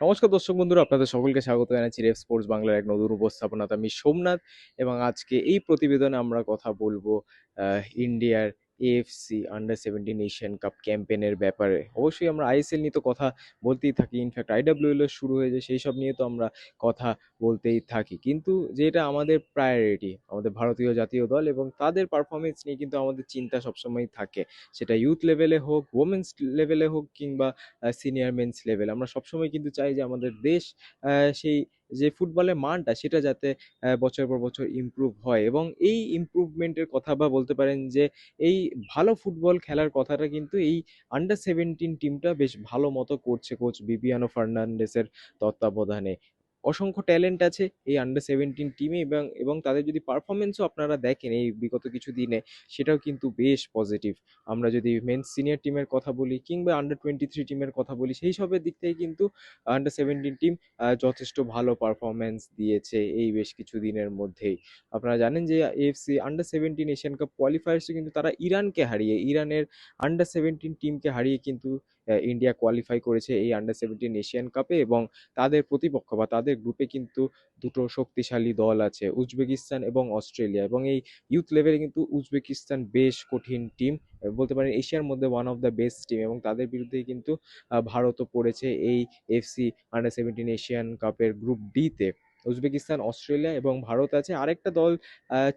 নমস্কার দর্শক বন্ধুরা, আপনাদের সকলকে স্বাগত জানাচ্ছি রেফ স্পোর্টস বাংলার এক নতুন উপস্থাপনাতে। আমি সোমনাথ এবং আজকে এই প্রতিবেদনে আমরা কথা বলবো ইন্ডিয়ার এএফসি আন্ডার 17 এশিয়ান কাপ ক্যাম্পেনের ব্যাপারে। অবশ্যই আমরা আইএসএল নিয়ে তো কথা বলতেই থাকি, ইনফ্যাক্ট আইডাব্লিউএল এর শুরু হয়েছে, সেই সব নিয়ে তো আমরা কথা বলতেই থাকি। কিন্তু যেটা আমাদের প্রায়োরিটি, আমাদের ভারতীয় জাতীয় দল এবং তাদের পারফরমেন্স নিয়ে কিন্তু আমাদের চিন্তা সবসময় থাকে। সেটা ইউথ লেভেলে হোক, ওমেন্স লেভেলে হোক, কিংবা সিনিয়র মেন্স লেভেল। আমরা সবসময় কিন্তু চাই যে আমাদের দেশ সেই যে ফুটবলের মানটা সেটা যাতে বছর পর বছর ইমপ্রুভ হয়, এবং এই ইমপ্রুভমেন্টের কথা বা বলতে পারেন যে এই ভালো ফুটবল খেলার কথাটা কিন্তু এই আন্ডার 17 টিমটা বেশ ভালো মতো করছে কোচ বিবিয়ানো ফার্নান্ডেসের তত্ত্বাবধানে। অসংখ্য ট্যালেন্ট আছে এই আন্ডার 17 টিমে, এবং এবং তাদের যদি পারফরমেন্সও আপনারা দেখেন এই বিগত কিছু দিনে, সেটাও কিন্তু বেশ পজিটিভ। আমরা যদি মেন্স সিনিয়র টিমের কথা বলি কিংবা আন্ডার 23 টিমের কথা বলি, সেই সবের দিক থেকে কিন্তু আন্ডার 17 টিম যথেষ্ট ভালো পারফরমেন্স দিয়েছে এই বেশ কিছু দিনের মধ্যেই। আপনারা জানেন যে এএফসি আন্ডার 17 এশিয়ান কাপ কোয়ালিফায়ার্সে কিন্তু তারা ইরানকে হারিয়ে, ইরানের আন্ডার 17 টিমকে হারিয়ে কিন্তু ইন্ডিয়া কোয়ালিফাই করেছে এই আন্ডার 17 এশিয়ান কাপে। এবং তাদের প্রতিপক্ষ বা তাদের গ্রুপে কিন্তু দুটো শক্তিশালী দল আছে, উজবেকিস্তান এবং অস্ট্রেলিয়া। এবং এই ইউথ লেভেলে কিন্তু উজবেকিস্তান বেশ কঠিন টিম, বলতে পারেন এশিয়ার মধ্যে one of the best team, এবং তাদের বিরুদ্ধেই কিন্তু ভারতও পড়েছে এই এফসি আন্ডার 17 এশিয়ান কাপের গ্রুপ ডি তে। উজবেকিস্তান, অস্ট্রেলিয়া এবং ভারত আছে। আরেকটা দল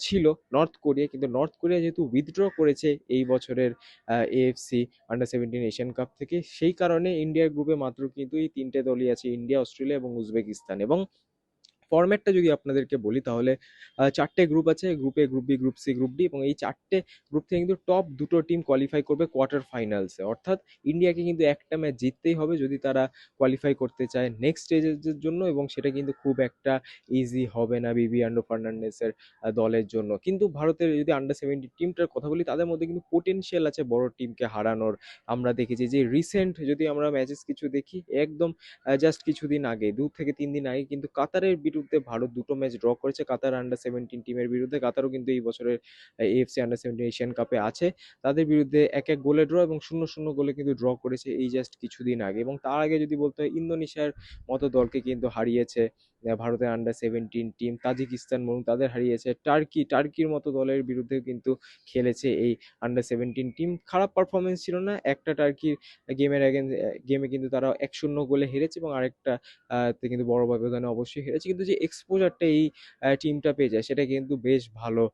ছিল নর্থ কোরিয়া, কিন্তু নর্থ কোরিয়া যেহেতু উইথড্র করেছে এই বছরের এএফসি আন্ডার 17 এশিয়ান কাপ থেকে, সেই কারণে ইন্ডিয়ার গ্রুপে মাত্র কিন্তু এই তিনটে দলই আছে, ইন্ডিয়া, অস্ট্রেলিয়া এবং উজবেকিস্তান। এবং ফরম্যাটটা যদি আপনাদেরকে বলি তাহলে চারটে গ্রুপ আছে, group A, group B, group C, group D. এবং এই চারটে গ্রুপ থেকে কিন্তু টপ দুটো টিম কোয়ালিফাই করবে কোয়ার্টার ফাইনালসে। অর্থাৎ ইন্ডিয়াকে কিন্তু একটা ম্যাচ জিততেই হবে যদি তারা কোয়ালিফাই করতে চায় নেক্সট স্টেজের জন্য, এবং সেটা কিন্তু খুব একটা ইজি হবে না বিবিয়ানো ফার্নান্ডেসের দলের জন্য। কিন্তু ভারতের যদি আন্ডার 17 টিমটার কথা বলি, তাদের মধ্যে কিন্তু পোটেনশিয়াল আছে বড় টিমকে হারানোর। আমরা দেখেছি যে রিসেন্ট যদি আমরা ম্যাচেস কিছু দেখি, একদম জাস্ট কিছুদিন আগে, 2 থেকে 3 দিন আগে কিন্তু কাতারের বিরুদ্ধে ভারত দুটো ম্যাচ ড্র করেছে, কাতার আন্ডার 17 টিমের বিরুদ্ধে। কাতারও কিন্তু এই বছরের এএফসি আন্ডার 17 এশিয়ান কাপে আছে। তাদের বিরুদ্ধে 1-1 গোলে ড্র এবং 0-0 গোলে কিন্তু ড্র করেছে এই জাস্ট কিছুদিন আগে। এবং তার আগে যদি বলতে হয়, ইন্দোনেশিয়ার মতো দলকে কিন্তু হারিয়েছে ভারতের আন্ডার 17 টিম। তাজিকিস্তান বলুন, তাদের হারিয়েছে। টার্কির মতো দলের বিরুদ্ধে কিন্তু খেলেছে এই আন্ডার 17 টিম। খারাপ পারফরমেন্স ছিল না, একটা টার্কির গেমে কিন্তু তারা 1-0 গোলে হেরেছে, এবং আরেকটা তে কিন্তু বড় ব্যবধানে অবশ্যই হেরেছে। কিন্তু যে এক্সপোজারটা এই টিমটা পেয়ে যায়, সেটা কিন্তু বেশ ভালো।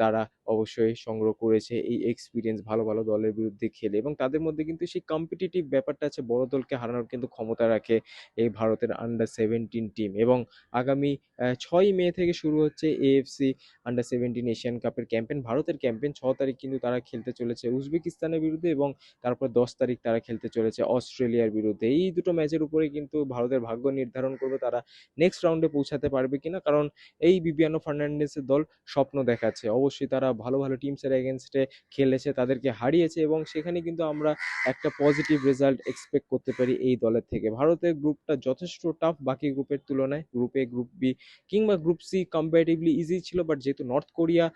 তারা অবশ্যই সংগ্রহ করেছে এই এক্সপিরিয়েন্স ভালো ভালো দলের বিরুদ্ধে খেলে, এবং তাদের মধ্যে কিন্তু সেই কম্পিটিটিভ ব্যাপারটা আছে, বড় দলকে হারানোর কিন্তু ক্ষমতা রাখে এই ভারতের আন্ডার 17 টিম। এবং আগামী 6 মে থেকে শুরু হচ্ছে এএফসি আন্ডার 17 এশিয়ান কাপের ক্যাম্পেন, ভারতের ক্যাম্পেন। 6 তারিখ কিন্তু তারা খেলতে চলেছে উজবেকিস্তানের বিরুদ্ধে, এবং তারপর 10 তারিখ তারা খেলতে চলেছে অস্ট্রেলিয়ার বিরুদ্ধে। এই দুটো ম্যাচের উপরে কিন্তু ভারতের ভাগ্য নির্ধারণ করবে তারা নেক্সট রাউন্ডে পৌঁছাতে পারবে কিনা। কারণ এই বিবিয়ানো ফার্নান্ডেসের দল স্বপ্ন দেখাচ্ছে, অবশ্যই তারা ভালো ভালো টিমসের এগেনস্টে খেলেছে, তাদেরকে হারিয়েছে, এবং সেখানে কিন্তু আমরা একটা পজিটিভ রেজাল্ট এক্সপেক্ট করতে পারি এই দলের থেকে। ভারতের গ্রুপটা যথেষ্ট টাফ বাকি গ্রুপের তুলনায়। গ্রুপ এ, গ্রুপ বি কিংবা গ্রুপ সি কম্পারেটিভলি ইজি ছিল, বাট যেহেতু নর্থ কোরিয়া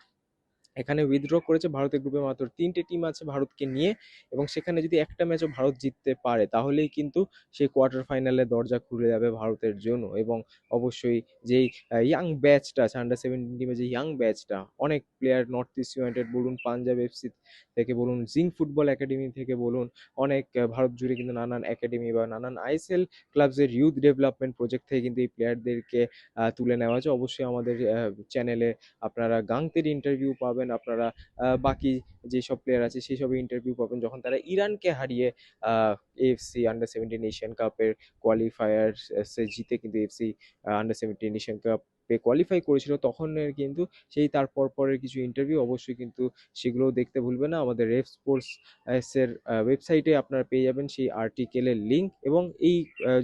এখানে উইথড্র করেছে, ভারতের গ্রুপে মাত্র তিনটে টিম আছে ভারতকে নিয়ে, এবং সেখানে যদি একটা ম্যাচও ভারত জিততে পারে, তাহলেই কিন্তু সেই কোয়ার্টার ফাইনালের দরজা খুলে যাবে ভারতের জন্য। এবং অবশ্যই যেই ইয়াং ব্যাচটা আছে আন্ডার 17 টিমে, যে ইয়াং ব্যাচটা, অনেক প্লেয়ার, নর্থ ইস্ট ইউনাইটেড বলুন, পাঞ্জাব এফসি থেকে বলুন, জিং ফুটবল একাডেমি থেকে বলুন, অনেক ভারত জুড়ে কিন্তু নানান একাডেমি বা নানান আইএসএল ক্লাবসের ইউথ ডেভেলপমেন্ট প্রজেক্ট থেকে কিন্তু এই প্লেয়ারদেরকে তুলে নেওয়া হয়েছে। অবশ্যই আমাদের চ্যানেলে আপনারা গাংতের ইন্টারভিউ পাবেন, আপনারা বাকি যেসব প্লেয়ার আছে সেই সব ইন্টারভিউ পাবেন, যখন তারা ইরানকে হারিয়ে এএফসি আন্ডার 17 এশিয়ান কাপের কোয়ালিফায়ার জিতে কিন্তু এএফসি আন্ডার 17 এশিয়ান কাপে কোয়ালিফাই করেছিল, তখন কিন্তু সেই তার পরের কিছু ইন্টারভিউ অবশ্যই কিন্তু সেগুলোও দেখতে ভুলবেন না। আমাদের রেফ স্পোর্টস এর ওয়েবসাইটে আপনারা পেয়ে যাবেন সেই আর্টিকেলের লিঙ্ক। এবং এই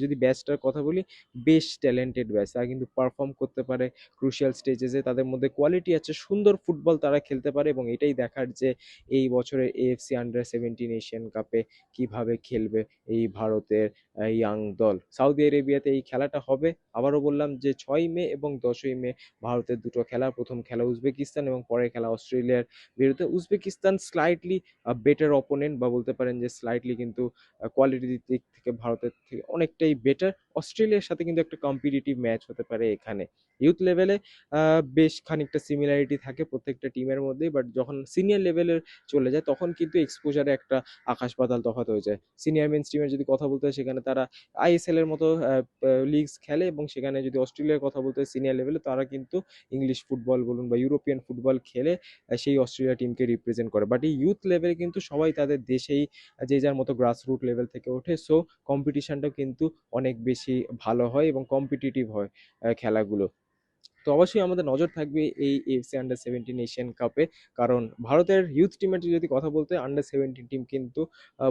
যদি ব্যাচটার কথা বলি, বেশ ট্যালেন্টেড ব্যাচ, তারা কিন্তু পারফর্ম করতে পারে ক্রুশিয়াল স্টেজেসে, তাদের মধ্যে কোয়ালিটি আছে, সুন্দর ফুটবল তারা খেলতে পারে। এবং এটাই দেখার যে এই বছরের এএফসি আন্ডার 17 এশিয়ান কাপে কিভাবে খেলবে এই ভারতের ইয়াং দল। সাউদি আরেবিয়াতে এই খেলাটা হবে। আবারও বললাম যে 6 মে এবং 10ই মে ভারতের দুটো খেলা, প্রথম খেলা উজবেকিস্তান এবং পরের খেলা অস্ট্রেলিয়ার বিরুদ্ধে। উজবেকিস্তান স্লাইটলি বেটার অপোনেন্ট, বা বলতে পারেন যে স্লাইটলি কিন্তু কোয়ালিটির দিক থেকে ভারতের থেকে অনেকটাই বেটার। অস্ট্রেলিয়ার সাথে কিন্তু একটা কম্পিটিটিভ ম্যাচ হতে পারে এখানে। ইউথ লেভেলে বেশ খানিকটা সিমিলারিটি থাকে প্রত্যেকটা টিমের মধ্যেই, বাট যখন সিনিয়র লেভেলের চলে যায় তখন কিন্তু এক্সপোজারে একটা আকাশ পাতাল তফাৎ হয়ে যায়। সিনিয়র মেন স্ট্রিমের যদি কথা বলতে হয় সেখানে তারা আইএসএল এর মতো লিগস খেলে, এবং সেখানে যদি অস্ট্রেলিয়ার কথা বলতে হয় সিনিয়র লেভেলে, তারা কিন্তু ইংলিশ ফুটবল বলুন বা ইউরোপিয়ান ফুটবল খেলে সেই অস্ট্রেলিয়া টিমকে রিপ্রেজেন্ট করে। বাট এই ইউথ লেভেলে কিন্তু সবাই তাদের দেশেই যে যার মতো গ্রাসরুট লেভেল থেকে ওঠে, সো কম্পিটিশনটাও কিন্তু অনেক বেশি ভালো হয় এবং কম্পিটিটিভ হয় খেলাগুলো। তো অবশ্যই আমাদের নজর থাকবে এই এফসি আন্ডার 17 এশিয়ান কাপে, কারণ ভারতের ইউথ টিমের যদি কথা বলতে হয়, আন্ডার 17 টিম কিন্তু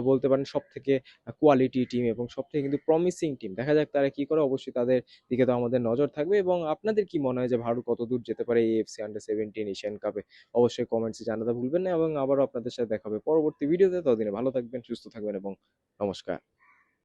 বলতে পারেন সব থেকে কোয়ালিটি টিম এবং সব থেকে কিন্তু প্রমিসিং টিম। দেখা যাক তারা কি করে, অবশ্যই তাদের দিকে তো আমাদের নজর থাকবে। এবং আপনাদের কি মনে হয় যে ভারত কত দূর যেতে পারে এই এফসি আন্ডার 17 এশিয়ান কাপে? অবশ্যই কমেন্টসে জানাতে ভুলবেন না, এবং আবারও আপনাদের সাথে দেখা হবে পরবর্তী ভিডিওতে। ততদিনে ভালো থাকবেন, সুস্থ থাকবেন এবং নমস্কার।